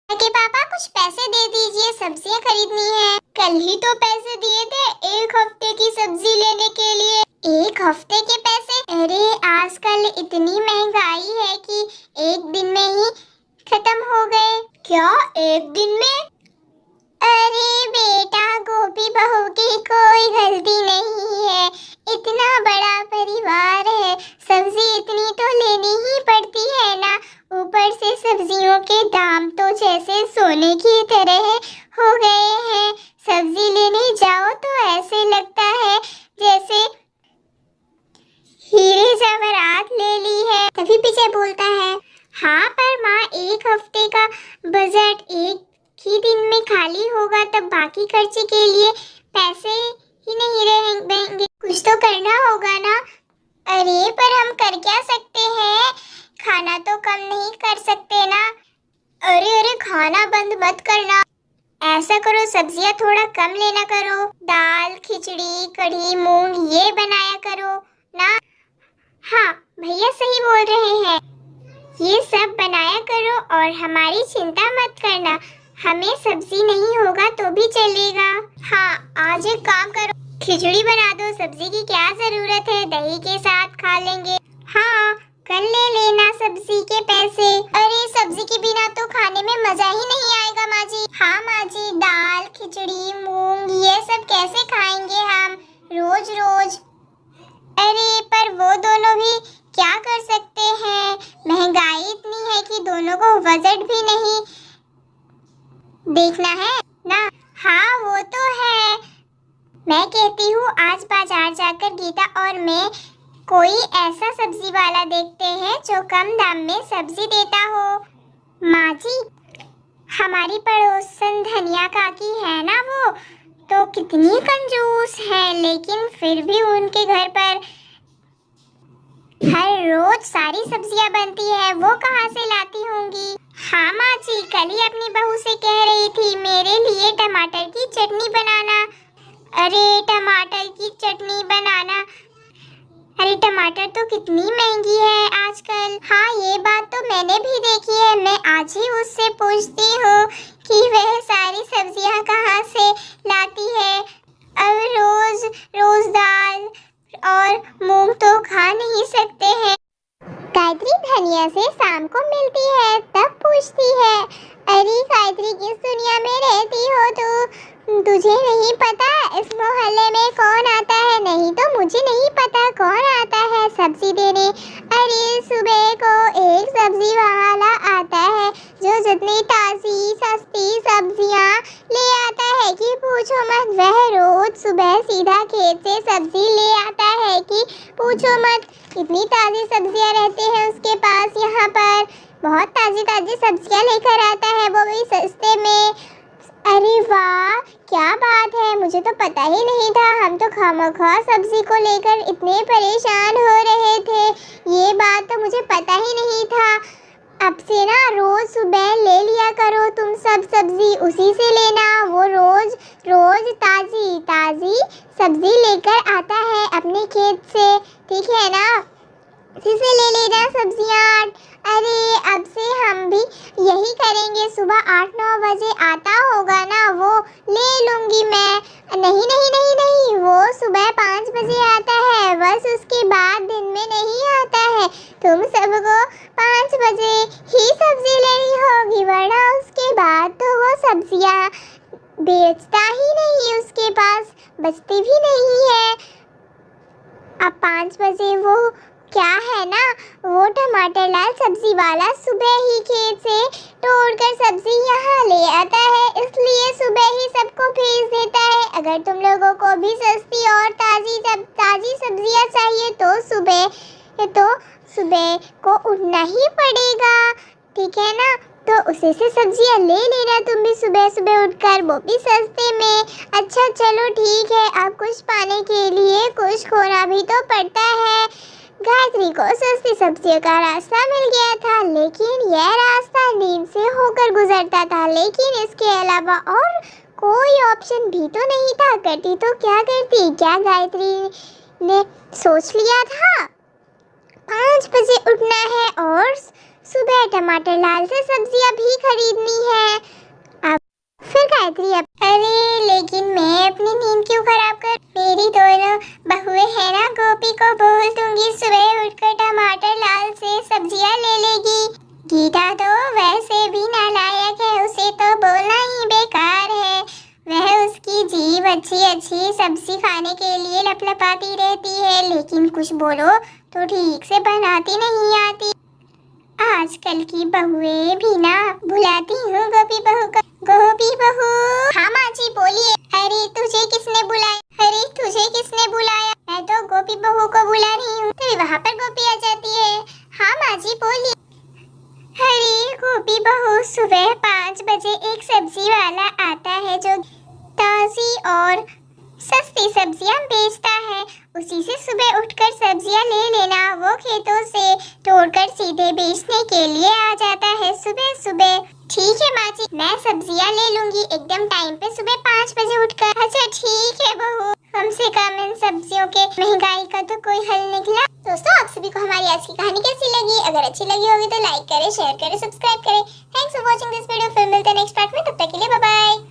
के पापा कुछ पैसे दे दीजिए, सब्जियां खरीदनी है। कल ही तो पैसे दिए थे एक हफ्ते की सब्जी लेने के लिए। एक हफ्ते के पैसे? अरे आजकल इतनी महंगाई है कि एक दिन में ही खत्म हो गए। क्या एक दिन में? अरे बेटा, गोपी बहू की कोई गलती नहीं है। इतना बड़ा परिवार है, सब्जी इतनी तो लेनी ही पड़ती है ना। ऊपर से सब्जियों के दाम तो जैसे सोने की तरह हो गए हैं। सब्जी लेने जाओ तो ऐसे लगता है जैसे हीरे जवाहरात ले ली है। तभी पीछे बोलता है, हाँ पर माँ एक हफ्ते का बजट एक ही दिन में खाली होगा, तब बाकी खर्चे के लिए पैसे ही नहीं रहेंगे। कुछ तो करना होगा ना। अरे पर हम कर क्या सकते हैं, खाना तो कम नहीं कर सकते ना। अरे खाना बंद मत करना। ऐसा करो, सब्जियां थोड़ा कम लेना करो। दाल, खिचड़ी, कढ़ी, मूंग ये बनाया करो ना। हाँ भैया सही बोल रहे हैं, ये सब बनाया करो और हमारी चिंता मत करना। हमें सब्जी नहीं होगा तो भी चलेगा। हाँ आज एक काम करो, खिचड़ी बना दो। सब्जी की क्या जरूरत है, दही के साथ खा लेंगे। हाँ कल ले लेना सब्जी के पैसे। अरे सब्जी के बिना तो खाने में मजा ही नहीं आएगा माँ जी। हाँ माँ जी, दाल, खिचड़ी, मूंग ये सब कैसे खाएंगे हम रोज रोज। अरे पर वो दोनों भी क्या कर सकते हैं, महंगाई इतनी है कि दोनों को बजट भी नहीं देखना है ना। हाँ वो तो है। मैं कहती हूँ आज बाजार जाकर गीता और मैं कोई ऐसा सब्जी वाला देखते हैं जो कम दाम में सब्जी देता हो। माँ जी हमारी पड़ोसन धनिया काकी है ना, वो तो कितनी कंजूस है, लेकिन फिर भी उनके घर पर हर रोज सारी सब्जियां बनती है। वो कहाँ से लाती होंगी। हाँ माँ जी, कल ही अपनी बहू से कह रही थी मेरे लिए टमाटर की चटनी बनाना। अरे टमाटर की चटनी बनाना, अरे टमाटर तो कितनी महंगी है आजकल। हाँ ये बात तो मैंने भी देखी है। मैं आज ही उससे पूछती हूँ कि वह सारी सब्जियां कहाँ से लाती है। अब रोज रोज दाल और मूंग तो खा नहीं सकते हैं। गायत्री धनिया से शाम को मिलती है तब पूछती है, अरे गायत्री किस दुनिया में रहती हो तुझे नहीं पता इस मोहल्ले में कौन आता है। नहीं तो मुझे नहीं पता कौन आता है सब्जी देने। अरे सुबह को एक सब्जी वाला आता है जो जितनी ताजी सस्ती सब्जियां ले आता है कि पूछो मत। वह रोज सुबह सीधा खेत से सब्जी ले आता है कि पूछो मत। इतनी ताजी सब्जियां रहती हैं उसके पास। यहाँ पर बहुत ताजी ताजी सब्जियां लेकर आता है, वो भी सस्ते में। अरे वाह क्या बात है, मुझे तो पता ही नहीं था। हम तो खामखा सब्जी को लेकर इतने परेशान हो रहे थे, ये बात तो मुझे पता ही नहीं था। अब से ना रोज सुबह ले लिया करो तुम सब सब्जी, उसी से लेना। वो रोज रोज ताजी ताजी सब्जी लेकर आता है अपने खेत से, ठीक है ना। उसी से ले लेना सब्जियां। अरे अब से हम भी यही करेंगे, सुबह 8-9 बजे आता होगा ना वो ले लूंगी मैं। नहीं नहीं नहीं नहीं, वो सुबह 5 बजे आता है, बस उसके बाद दिन में नहीं आता है। तुम सबको 5 बजे ही सब्जी लेनी होगी, वरना उसके बाद तो वो सब्जियां बेचता ही नहीं, उसके पास बचती भी नहीं है। अब 5 बजे वो क्या है ना, वो टमाटर लाल सब्जी वाला सुबह ही खेत से तोड़कर सब्जी यहाँ ले आता है, इसलिए सुबह ही सबको भेज देता है। अगर तुम लोगों को भी सस्ती और ताजी सब्जियाँ चाहिए तो सुबह को उठना ही पड़ेगा, ठीक है ना। तो उसी से सब्जियाँ ले लेना तुम भी सुबह सुबह उठकर, वो भी सस्ते में। अच्छा चलो ठीक है, अब कुछ पाने के लिए कुछ खोना भी तो पड़ता है। गायत्री को सस्ती सब्जियों का रास्ता मिल गया था, लेकिन यह रास्ता नींद से होकर गुजरता था। लेकिन इसके अलावा और कोई ऑप्शन भी तो नहीं था। करती तो क्या करती, क्या गायत्री ने सोच लिया था 5 बजे उठना है और सुबह टमाटर लाल से सब्जियां भी खरीदनी है। अब फिर गायत्री अरे लेकिन मैं अपनी नींद क्यों खराब कर, मेरी दोनों बहुएं है ना, गोपी को बोल दूंगी सुबह उठकर टमाटर लाल से सब्जियां ले लेगी। गीता तो वैसे भी नालायक है, उसे तो बोलना ही बेकार है। वह उसकी जीभ अच्छी अच्छी सब्जी खाने के लिए लपलपाती रहती है, लेकिन कुछ बोलो तो ठीक से बनाती नहीं आती। आजकल की बहुएं भी ना भुलाती हूँ गोपी बहू का। गोपी बहू। हाँ माँ जी बोलिए। अरे तुझे किसने बुलाया? अरे तुझे किसने बुलाया? मैं तो गोपी बहू को बुला रही हूँ, तभी वहाँ पर गोपी आ जाती है। हाँ माँ जी बोलिए। अरे गोपी बहू, सुबह 5 बजे एक सब्जी वाला आता है जो ताजी और सस्ती सब्जियां बेचता है। उसी से सुबह उठकर सब्जियां ले लेना, वो खेतों से तोड़कर सीधे बेचने के लिए आ जाता है सुबह सुबह। ठीक है माँ जी, मैं सब्जियां ले लूंगी एकदम टाइम पे सुबह 5 बजे उठकर। अच्छा ठीक है बहू, कम से कम इन सब्जियों के महंगाई का तो कोई हल निकला। दोस्तों आप सभी को हमारी आज की कहानी कैसी लगी? अगर अच्छी लगी होगी तो लाइक करें, शेयर करें, सब्सक्राइब करें। Thanks for watching this video. फिर मिलते हैं नेक्स्ट पार्ट में, तब तक के लिए बाय बाय।